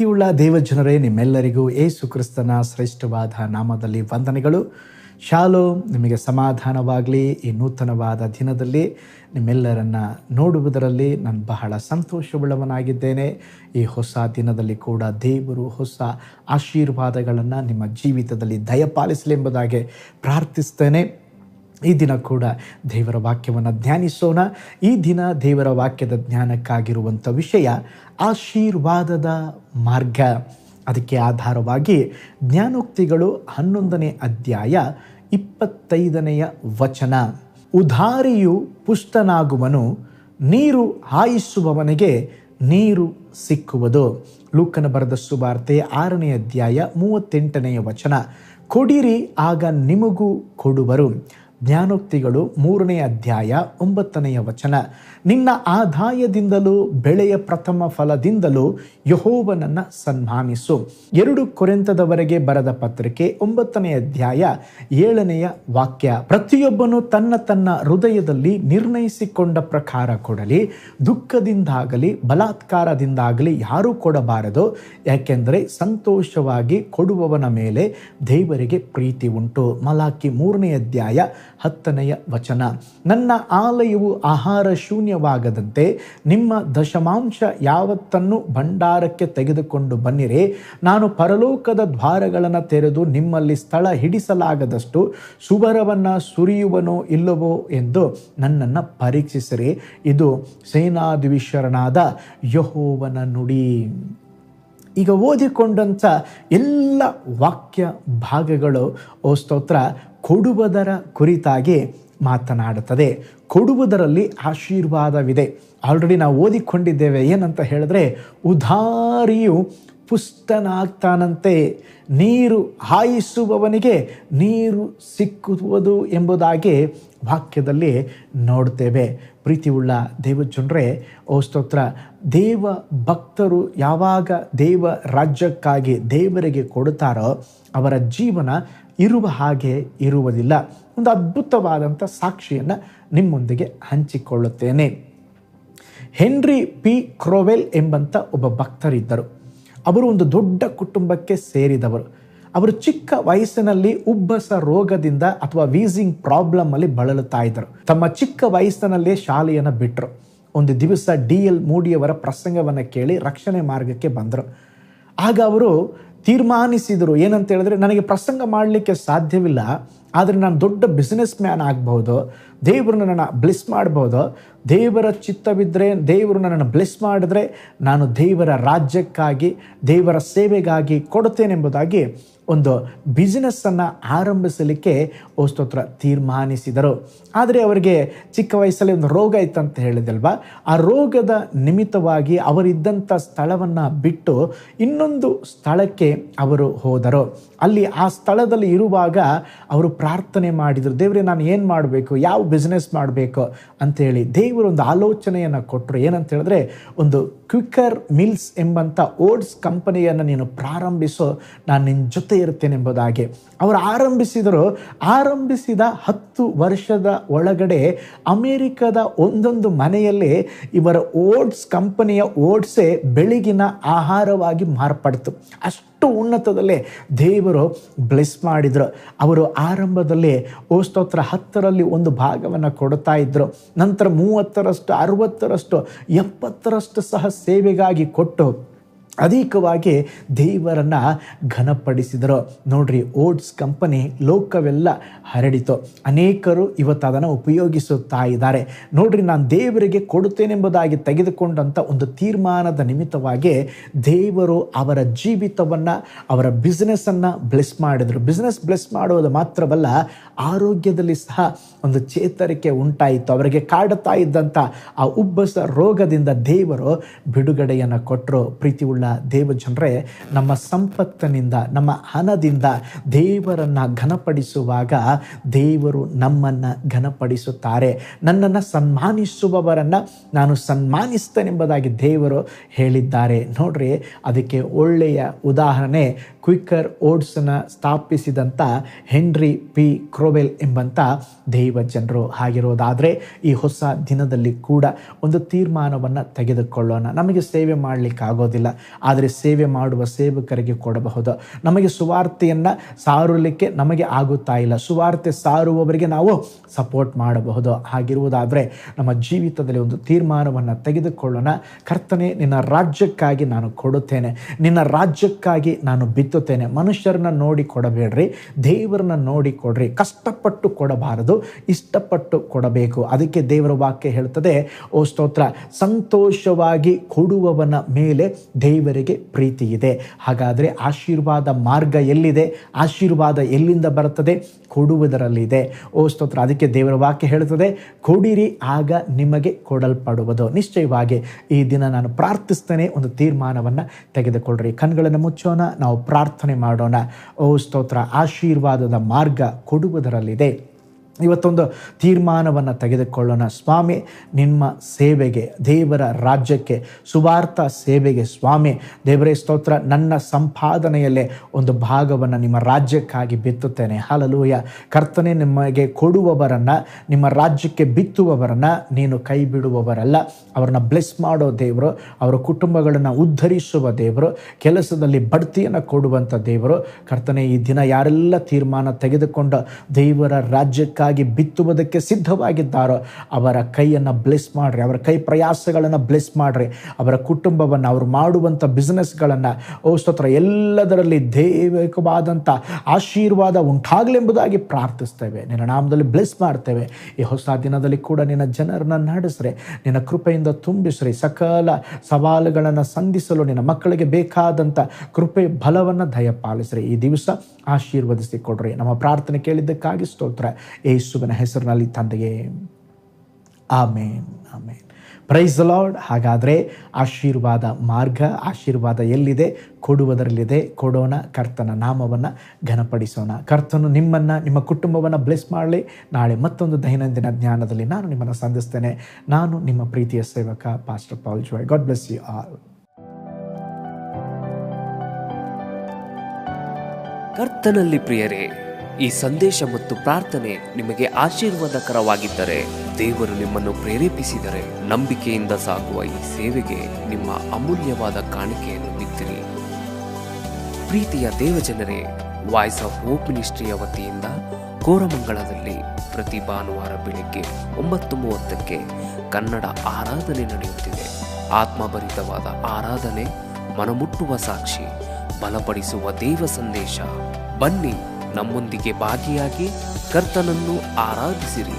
ಪ್ರೀತಿಯುಳ್ಳ ದೇವಜನರೇ, ನಿಮ್ಮೆಲ್ಲರಿಗೂ ಯೇಸು ಕ್ರಿಸ್ತನ ಶ್ರೇಷ್ಠವಾದ ನಾಮದಲ್ಲಿ ವಂದನೆಗಳು. ಶಾಲೋಮ್, ನಿಮಗೆ ಸಮಾಧಾನವಾಗಲಿ. ಈ ನೂತನವಾದ ದಿನದಲ್ಲಿ ನಿಮ್ಮೆಲ್ಲರನ್ನ ನೋಡುವುದರಲ್ಲಿ ನಾನು ಬಹಳ ಸಂತೋಷವುಳ್ಳವನಾಗಿದ್ದೇನೆ. ಈ ಹೊಸ ದಿನದಲ್ಲಿ ಕೂಡ ದೇವರು ಹೊಸ ಆಶೀರ್ವಾದಗಳನ್ನು ನಿಮ್ಮ ಜೀವಿತದಲ್ಲಿ ದಯಪಾಲಿಸಲೆಂಬುದಾಗಿ ಪ್ರಾರ್ಥಿಸ್ತೇನೆ. ಈ ದಿನ ಕೂಡ ದೇವರ ವಾಕ್ಯವನ್ನು ಧ್ಯಾನಿಸೋಣ. ಈ ದಿನ ದೇವರ ವಾಕ್ಯದ ಜ್ಞಾನಕ್ಕಾಗಿರುವಂಥ ವಿಷಯ ಆಶೀರ್ವಾದದ ಮಾರ್ಗ. ಅದಕ್ಕೆ ಆಧಾರವಾಗಿ ಜ್ಞಾನೋಕ್ತಿಗಳು 11ನೇ ಅಧ್ಯಾಯ 25ನೇ ವಚನ. ಉದಾರಿಯು ಪುಷ್ಟನಾಗುವನು, ನೀರು ಹಾಯಿಸುವವನಿಗೆ ನೀರು ಸಿಕ್ಕುವುದು. ಲೂಕನ ಬರೆದ ಸುವಾರ್ತೆ 6ನೇ ಅಧ್ಯಾಯ 38ನೇ ವಚನ. ಕೊಡಿರಿ, ಆಗ ನಿಮಗೂ ಕೊಡುವರು. ಜ್ಞಾನೋಕ್ತಿಗಳು 3ನೇ ಅಧ್ಯಾಯ 9ನೇ ವಚನ. ನಿನ್ನ ಆದಾಯದಿಂದಲೂ ಬೆಳೆಯ ಪ್ರಥಮ ಫಲದಿಂದಲೂ ಯೆಹೋವನನ್ನು ಸನ್ಮಾನಿಸು. 2 ಕೊರಿಂಥದವರೆಗೆ ಬರೆದ ಪತ್ರಿಕೆ 9ನೇ ಅಧ್ಯಾಯ 7ನೇ ವಾಕ್ಯ. ಪ್ರತಿಯೊಬ್ಬನು ತನ್ನ ತನ್ನ ಹೃದಯದಲ್ಲಿ ನಿರ್ಣಯಿಸಿಕೊಂಡ ಪ್ರಕಾರ ಕೊಡಲಿ, ದುಃಖದಿಂದಾಗಲಿ ಬಲಾತ್ಕಾರದಿಂದಾಗಲಿ ಯಾರೂ ಕೊಡಬಾರದು, ಯಾಕೆಂದರೆ ಸಂತೋಷವಾಗಿ ಕೊಡುವವನ ಮೇಲೆ ದೇವರಿಗೆ ಪ್ರೀತಿ ಉಂಟು. ಮಲಾಕಿ 3ನೇ ಅಧ್ಯಾಯ 10ನೇ ವಚನ. ನನ್ನ ಆಲಯವು ಆಹಾರ ಶೂನ್ಯವಾಗದಂತೆ ನಿಮ್ಮ ದಶಮಾಂಶ ಯಾವತ್ತನ್ನು ಭಂಡಾರಕ್ಕೆ ತೆಗೆದುಕೊಂಡು ಬನ್ನಿರಿ. ನಾನು ಪರಲೋಕದ ದ್ವಾರಗಳನ್ನು ತೆರೆದು ನಿಮ್ಮಲ್ಲಿ ಸ್ಥಳ ಹಿಡಿಸಲಾಗದಷ್ಟು ಸುಬರವನ್ನು ಸುರಿಯುವನೋ ಇಲ್ಲವೋ ಎಂದು ನನ್ನನ್ನು ಪರೀಕ್ಷಿಸಿರಿ. ಇದು ಸೇನಾಧೀಶ್ವರನಾದ ಯೆಹೋವನ ನುಡಿ. ಈಗ ಓದಿಕೊಂಡಂಥ ಎಲ್ಲ ವಾಕ್ಯ ಭಾಗಗಳು ಸ್ತೋತ್ರ ಕೊಡುವುದರ ಕುರಿತಾಗಿ ಮಾತನಾಡುತ್ತದೆ. ಕೊಡುವುದರಲ್ಲಿ ಆಶೀರ್ವಾದವಿದೆ. ಆಲ್ರೆಡಿ ನಾವು ಓದಿಕೊಂಡಿದ್ದೇವೆ. ಏನಂತ ಹೇಳಿದ್ರೆ, ಉದಾರಿಯು ಪುಷ್ಟನಾಗ್ತಾನಂತೆ, ನೀರು ಹಾಯಿಸುವವನಿಗೆ ನೀರು ಸಿಕ್ಕುವುದು ಎಂಬುದಾಗಿ ವಾಕ್ಯದಲ್ಲಿ ನೋಡ್ತೇವೆ. ಪ್ರೀತಿಯುಳ್ಳ ದೇವಜನರೇ, ಸ್ತೋತ್ರ, ದೇವ ಭಕ್ತರು ಯಾವಾಗ ದೇವ ರಾಜ್ಯಕ್ಕಾಗಿ ದೇವರಿಗೆ ಕೊಡುತ್ತಾರೋ ಅವರ ಜೀವನ ಇರುವ ಹಾಗೆ ಇರುವುದಿಲ್ಲ. ಒಂದು ಅದ್ಭುತವಾದಂಥ ಸಾಕ್ಷಿಯನ್ನು ನಿಮ್ಮೊಂದಿಗೆ ಹಂಚಿಕೊಳ್ಳುತ್ತೇನೆ. ಹೆನ್ರಿ ಪಿ ಕ್ರೋವೆಲ್ ಎಂಬಂಥ ಒಬ್ಬ ಭಕ್ತರಿದ್ದರು. ಅವರು ಒಂದು ದೊಡ್ಡ ಕುಟುಂಬಕ್ಕೆ ಸೇರಿದವರು. ಅವರು ಚಿಕ್ಕ ವಯಸ್ಸಿನಲ್ಲಿ ಉಬ್ಬಸ ರೋಗದಿಂದ ಅಥವಾ ವೀಸಿಂಗ್ ಪ್ರಾಬ್ಲಮ್ ಅಲ್ಲಿ ಬಳಲುತ್ತಾ ಇದ್ದರು. ತಮ್ಮ ಚಿಕ್ಕ ವಯಸ್ಸಿನಲ್ಲೇ ಶಾಲೆಯನ್ನು ಬಿಟ್ಟರು. ಒಂದು ದಿವಸ DL ಮೂಡಿಯವರ ಪ್ರಸಂಗವನ್ನು ಕೇಳಿ ರಕ್ಷಣೆ ಮಾರ್ಗಕ್ಕೆ ಬಂದರು. ಆಗ ಅವರು ತೀರ್ಮಾನಿಸಿದರು, ಏನಂತ ಹೇಳಿದ್ರೆ, ನನಗೆ ಪ್ರಸಂಗ ಮಾಡಲಿಕ್ಕೆ ಸಾಧ್ಯವಿಲ್ಲ, ಆದರೆ ನಾನು ದೊಡ್ಡ ಬಿಸ್ನೆಸ್ ಮ್ಯಾನ್ ಆಗ್ಬೋದು, ದೇವರು ನನ್ನನ್ನು ಬ್ಲೆಸ್ ಮಾಡ್ಬೋದು. ದೇವರ ಚಿತ್ತವಿದ್ದರೆ, ದೇವರು ನನ್ನನ್ನು ಬ್ಲೆಸ್ ಮಾಡಿದ್ರೆ ನಾನು ದೇವರ ರಾಜ್ಯಕ್ಕಾಗಿ ದೇವರ ಸೇವೆಗಾಗಿ ಕೊಡುತ್ತೇನೆಂಬುದಾಗಿ ಒಂದು ಬಿಸ್ನೆಸ್ಸನ್ನು ಆರಂಭಿಸಲಿಕ್ಕೆ ಸ್ತೋತ್ರ ತೀರ್ಮಾನಿಸಿದರು. ಆದರೆ ಅವರಿಗೆ ಚಿಕ್ಕ ವಯಸ್ಸಲ್ಲಿ ಒಂದು ರೋಗ ಇತ್ತಂತ ಹೇಳಿದಲ್ವಾ, ಆ ರೋಗದ ನಿಮಿತ್ತವಾಗಿ ಅವರಿದ್ದಂಥ ಸ್ಥಳವನ್ನು ಬಿಟ್ಟು ಇನ್ನೊಂದು ಸ್ಥಳಕ್ಕೆ ಅವರು ಹೋದರು. ಅಲ್ಲಿ ಆ ಸ್ಥಳದಲ್ಲಿ ಇರುವಾಗ ಅವರು ಪ್ರಾರ್ಥನೆ ಮಾಡಿದರು, ದೇವರೇ ನಾನು ಏನು ಮಾಡಬೇಕು, ಯಾವ ಬಿಸ್ನೆಸ್ ಮಾಡಬೇಕು ಅಂತೇಳಿ ದೇವರು ಒಂದು ಆಲೋಚನೆಯನ್ನು ಕೊಟ್ಟರು. ಏನಂತ ಹೇಳಿದ್ರೆ, ಒಂದು ಕ್ವಿಕ್ಕರ್ ಮಿಲ್ಸ್ ಎಂಬಂಥ ಓಟ್ಸ್ ಕಂಪನಿಯನ್ನು ನೀನು ಪ್ರಾರಂಭಿಸೋ, ನಾನು ನಿನ್ನ ಜೊತೆ ಇರ್ತೇನೆಂಬುದಾಗಿ ಅವರು ಆರಂಭಿಸಿದರು. ಆರಂಭಿಸಿದ 10 ವರ್ಷದ ಒಳಗಡೆ ಅಮೆರಿಕದ ಒಂದೊಂದು ಮನೆಯಲ್ಲಿ ಇವರ ಓಟ್ಸ್ ಕಂಪನಿಯ ಓಟ್ಸೇ ಬೆಳಗಿನ ಆಹಾರವಾಗಿ ಮಾರ್ಪಡ್ತು. ಅಷ್ಟು ಉನ್ನತದಲ್ಲೇ ದೇವರು ಬ್ಲೆಸ್ ಮಾಡಿದರು. ಅವರು ಆರಂಭದಲ್ಲಿ ಸ್ತೋತ್ರ 10ರಲ್ಲಿ 1 ಭಾಗವನ್ನು ಕೊಡ್ತಾ ಇದ್ದರು. ನಂತರ 30ರಷ್ಟು, 60ರಷ್ಟು, 70ರಷ್ಟು ಸಹ ಸೇವೆಗಾಗಿ ಕೊಟ್ಟು ಅಧಿಕವಾಗಿ ದೇವರನ್ನು ಘನಪಡಿಸಿದರು. ನೋಡ್ರಿ, ಓಟ್ಸ್ ಕಂಪನಿ ಲೋಕವೆಲ್ಲ ಹರಡಿತು. ಅನೇಕರು ಇವತ್ತು ಅದನ್ನು ಉಪಯೋಗಿಸುತ್ತಾ ಇದ್ದಾರೆ. ನೋಡ್ರಿ, ನಾನು ದೇವರಿಗೆ ಕೊಡುತ್ತೇನೆಂಬುದಾಗಿ ತೆಗೆದುಕೊಂಡಂಥ ಒಂದು ತೀರ್ಮಾನದ ನಿಮಿತ್ತವಾಗಿ ದೇವರು ಅವರ ಜೀವಿತವನ್ನು, ಅವರ ಬಿಸ್ನೆಸ್ಸನ್ನು ಬ್ಲೆಸ್ ಮಾಡಿದರು. ಬಿಸ್ನೆಸ್ ಬ್ಲೆಸ್ ಮಾಡುವುದು ಮಾತ್ರವಲ್ಲ, ಆರೋಗ್ಯದಲ್ಲಿ ಸಹ ಒಂದು ಚೇತರಿಕೆ ಉಂಟಾಯಿತು. ಅವರಿಗೆ ಕಾಡುತ್ತಾ ಇದ್ದಂಥ ಆ ಉಬ್ಬಸ ರೋಗದಿಂದ ದೇವರು ಬಿಡುಗಡೆಯನ್ನು ಕೊಟ್ಟರು. ಪ್ರೀತಿಯುಳ್ಳ ದೇವಜನರೇ, ನಮ್ಮ ಸಂಪತ್ತಿನಿಂದ, ನಮ್ಮ ಹಣದಿಂದ ದೇವರನ್ನು ಘನಪಡಿಸುವಾಗ ದೇವರು ನಮ್ಮನ್ನು ಘನಪಡಿಸುತ್ತಾರೆ. ನನ್ನನ್ನು ಸನ್ಮಾನಿಸುವವರನ್ನು ನಾನು ಸನ್ಮಾನಿಸ್ತೇನೆಂಬುದಾಗಿ ದೇವರು ಹೇಳಿದ್ದಾರೆ. ನೋಡ್ರಿ, ಅದಕ್ಕೆ ಒಳ್ಳೆಯ ಉದಾಹರಣೆ ಕ್ವಿಕ್ಕರ್ ಓಟ್ಸನ್ನು ಸ್ಥಾಪಿಸಿದಂಥ ಹೆನ್ರಿ ಪಿ ಕ್ರೋವೆಲ್ ಎಂಬಂಥ ದೇವಜನರು. ಹಾಗಿರೋದಾದರೆ ಈ ಹೊಸ ದಿನದಲ್ಲಿ ಕೂಡ ಒಂದು ತೀರ್ಮಾನವನ್ನು ತೆಗೆದುಕೊಳ್ಳೋಣ. ನಮಗೆ ಸೇವೆ ಮಾಡಲಿಕ್ಕೆ ಆಗೋದಿಲ್ಲ, ಆದರೆ ಸೇವೆ ಮಾಡುವ ಸೇವಕರಿಗೆ ಕೊಡಬಹುದು. ನಮಗೆ ಸುವಾರ್ತೆಯನ್ನು ಸಾರಲಿಕ್ಕೆ ನಮಗೆ ಆಗುತ್ತಾ ಇಲ್ಲ, ಸುವಾರ್ತೆ ಸಾರುವವರಿಗೆ ನಾವು ಸಪೋರ್ಟ್ ಮಾಡಬಹುದು. ಹಾಗಿರುವುದಾದರೆ ನಮ್ಮ ಜೀವಿತದಲ್ಲಿ ಒಂದು ತೀರ್ಮಾನವನ್ನು ತೆಗೆದುಕೊಳ್ಳೋಣ. ಕರ್ತನೇ, ನಿನ್ನ ರಾಜ್ಯಕ್ಕಾಗಿ ನಾನು ಕೊಡುತ್ತೇನೆ, ನಿನ್ನ ರಾಜ್ಯಕ್ಕಾಗಿ ನಾನು ಬಿತ್ತುತ್ತೇನೆ. ಮನುಷ್ಯರನ್ನ ನೋಡಿ ಕೊಡಬೇಡ್ರಿ, ದೇವರನ್ನ ನೋಡಿ ಕೊಡ್ರಿ. ಕಷ್ಟಪಟ್ಟು ಕೊಡಬಾರದು, ಇಷ್ಟಪಟ್ಟು ಕೊಡಬೇಕು. ಅದಕ್ಕೆ ದೇವರ ವಾಕ್ಯ ಹೇಳ್ತದೆ, ಓ ಸ್ತೋತ್ರ, ಸಂತೋಷವಾಗಿ ಕೊಡುವವನ ಮೇಲೆ ದೇವರಿಗೆ ಪ್ರೀತಿ ಇದೆ. ಹಾಗಾದರೆ ಆಶೀರ್ವಾದ ಮಾರ್ಗ ಎಲ್ಲಿದೆ? ಆಶೀರ್ವಾದ ಎಲ್ಲಿಂದ ಬರುತ್ತದೆ? ಕೊಡುವುದರಲ್ಲಿದೆ. ಓ ಸ್ತೋತ್ರ. ಅದಕ್ಕೆ ದೇವರ ವಾಕ್ಯ ಹೇಳುತ್ತದೆ, ಕೊಡಿರಿ ಆಗ ನಿಮಗೆ ಕೊಡಲ್ಪಡುವುದು. ನಿಶ್ಚಯವಾಗಿ ಈ ದಿನ ನಾನು ಪ್ರಾರ್ಥಿಸ್ತೇನೆ, ಒಂದು ತೀರ್ಮಾನವನ್ನು ತೆಗೆದುಕೊಳ್ಳ್ರಿ. ಕಣ್ಗಳನ್ನು ಮುಚ್ಚೋಣ, ನಾವು ಪ್ರಾರ್ಥನೆ ಮಾಡೋಣ. ಓ ಸ್ತೋತ್ರ, ಆಶೀರ್ವಾದದ ಮಾರ್ಗ ಕೊಡುವುದರಲ್ಲಿದೆ. ಇವತ್ತೊಂದು ತೀರ್ಮಾನವನ್ನು ತೆಗೆದುಕೊಳ್ಳೋಣ. ಸ್ವಾಮಿ, ನಿಮ್ಮ ಸೇವೆಗೆ, ದೇವರ ರಾಜ್ಯಕ್ಕೆ, ಸುವಾರ್ಥ ಸೇವೆಗೆ ಸ್ವಾಮಿ ದೇವರೇ ಸ್ತೋತ್ರ, ನನ್ನ ಸಂಪಾದನೆಯಲ್ಲೇ ಒಂದು ಭಾಗವನ್ನು ನಿಮ್ಮ ರಾಜ್ಯಕ್ಕಾಗಿ ಬಿತ್ತುತ್ತೇನೆ. ಹಲ್ಲೆಲೂಯಾ. ಕರ್ತನೆ, ನಿಮಗೆ ಕೊಡುವವರನ್ನು, ನಿಮ್ಮ ರಾಜ್ಯಕ್ಕೆ ಬಿತ್ತುವವರನ್ನು ನೀನು ಕೈ ಬಿಡುವವರಲ್ಲ. ಅವರನ್ನು ಬ್ಲೆಸ್ ಮಾಡೋ ದೇವರು, ಅವರ ಕುಟುಂಬಗಳನ್ನು ಉದ್ಧರಿಸುವ ದೇವರು, ಕೆಲಸದಲ್ಲಿ ಬಡ್ತಿಯನ್ನು ಕೊಡುವಂಥ ದೇವರು. ಕರ್ತನೆ, ಈ ದಿನ ಯಾರೆಲ್ಲ ತೀರ್ಮಾನ ತೆಗೆದುಕೊಂಡು ದೇವರ ರಾಜ್ಯಕ್ಕಾಗಿ ಬಿತ್ತುವುದಕ್ಕೆ ಸಿದ್ಧವಾಗಿದ್ದಾರೋ ಅವರ ಕೈಯನ್ನು ಬ್ಲೆಸ್ ಮಾಡ್ರಿ, ಅವರ ಕೈ ಪ್ರಯಾಸಗಳನ್ನು ಬ್ಲೆಸ್ ಮಾಡ್ರಿ, ಅವರ ಕುಟುಂಬವನ್ನು, ಅವರು ಮಾಡುವಂಥ ಬಿಸ್ನೆಸ್ಗಳನ್ನು, ಓ ಸ್ತೋತ್ರ, ಎಲ್ಲದರಲ್ಲಿ ದೈವಿಕವಾದಂಥ ಆಶೀರ್ವಾದ ಉಂಟಾಗಲೆಂಬುದಾಗಿ ಪ್ರಾರ್ಥಿಸ್ತೇವೆ. ನಿನ್ನ ನಾಮದಲ್ಲಿ ಬ್ಲೆಸ್ ಮಾಡ್ತೇವೆ. ಈ ಹೊಸ ದಿನದಲ್ಲಿ ಕೂಡ ನಿನ್ನ ಜನರನ್ನ ನಡೆಸ್ರಿ, ನಿನ್ನ ಕೃಪೆಯಿಂದ ತುಂಬಿಸ್ರಿ. ಸಕಲ ಸವಾಲುಗಳನ್ನು ಸಂಧಿಸಲು ನಿನ್ನ ಮಕ್ಕಳಿಗೆ ಬೇಕಾದಂಥ ಕೃಪೆ ಬಲವನ್ನು ದಯಪಾಲಿಸ್ರಿ. ಈ ದಿವಸ ಆಶೀರ್ವದಿಸಿ ಕೊಡ್ರಿ. ನಮ್ಮ ಪ್ರಾರ್ಥನೆ ಕೇಳಿದ್ದಕ್ಕಾಗಿ ಸ್ತೋತ್ರ, ಯೇಸುವಿನ ಹೆಸರಿನಲ್ಲಿ ತಂದೆಯೇ, amen, amen. Praise the Lord. ಹಾಗಾದರೆ ಆಶೀರ್ವಾದ ಮಾರ್ಗ, ಆಶೀರ್ವಾದ ಎಲ್ಲಿದೆ? ಕೊಡುವುದರಲ್ಲಿದೆ. ಕೊಡೋಣ, ಕರ್ತನ ನಾಮವನ್ನು ಘನಪಡಿಸೋಣ. ಕರ್ತನು ನಿಮ್ಮನ್ನು, ನಿಮ್ಮ ಕುಟುಂಬವನ್ನು ಬ್ಲೆಸ್ ಮಾಡಲಿ. ನಾಳೆ ಮತ್ತೊಂದು ದೈನಂದಿನ ಜ್ಞಾನದಲ್ಲಿ ನಾನು ನಿಮ್ಮನ್ನು ಸಂಧಿಸ್ತೇನೆ. ನಾನು ನಿಮ್ಮ ಪ್ರೀತಿಯ ಸೇವಕ pastor Paul Joy. God bless you all. ಕರ್ತನಲ್ಲಿ ಪ್ರಿಯರೇ, ಈ ಸಂದೇಶ ಮತ್ತು ಪ್ರಾರ್ಥನೆ ನಿಮಗೆ ಆಶೀರ್ವಾದಕರವಾಗಿದ್ದರೆ, ದೇವರು ನಿಮ್ಮನ್ನು ಪ್ರೇರೇಪಿಸಿದರೆ, ನಂಬಿಕೆಯಿಂದ ಸಾಗುವ ಈ ಸೇವೆಗೆ ನಿಮ್ಮ ಅಮೂಲ್ಯವಾದ ಕಾಣಿಕೆಯನ್ನು ಬಿತ್ತಿರಿ. ಪ್ರೀತಿಯ ದೇವಜನರೇ, ವಾಯ್ಸ್ ಆಫ್ ಹೋಪ್ ಮಿನಿಸ್ಟ್ರಿಯ ವತಿಯಿಂದ ಕೋರಮಂಗಲದಲ್ಲಿ ಪ್ರತಿ ಭಾನುವಾರ ಬೆಳಿಗ್ಗೆ 9:30ಕ್ಕೆ ಕನ್ನಡ ಆರಾಧನೆ ನಡೆಯುತ್ತಿದೆ. ಆತ್ಮಭರಿತವಾದ ಆರಾಧನೆ, ಮನಮುಟ್ಟುವ ಸಾಕ್ಷಿ, ಬಲಪಡಿಸುವ ದೇವ ಸಂದೇಶ. ಬನ್ನಿ, ನಮ್ಮೊಂದಿಗೆ ಭಾಗಿಯಾಗಿ ಕರ್ತನನ್ನು ಆರಾಧಿಸಿರಿ.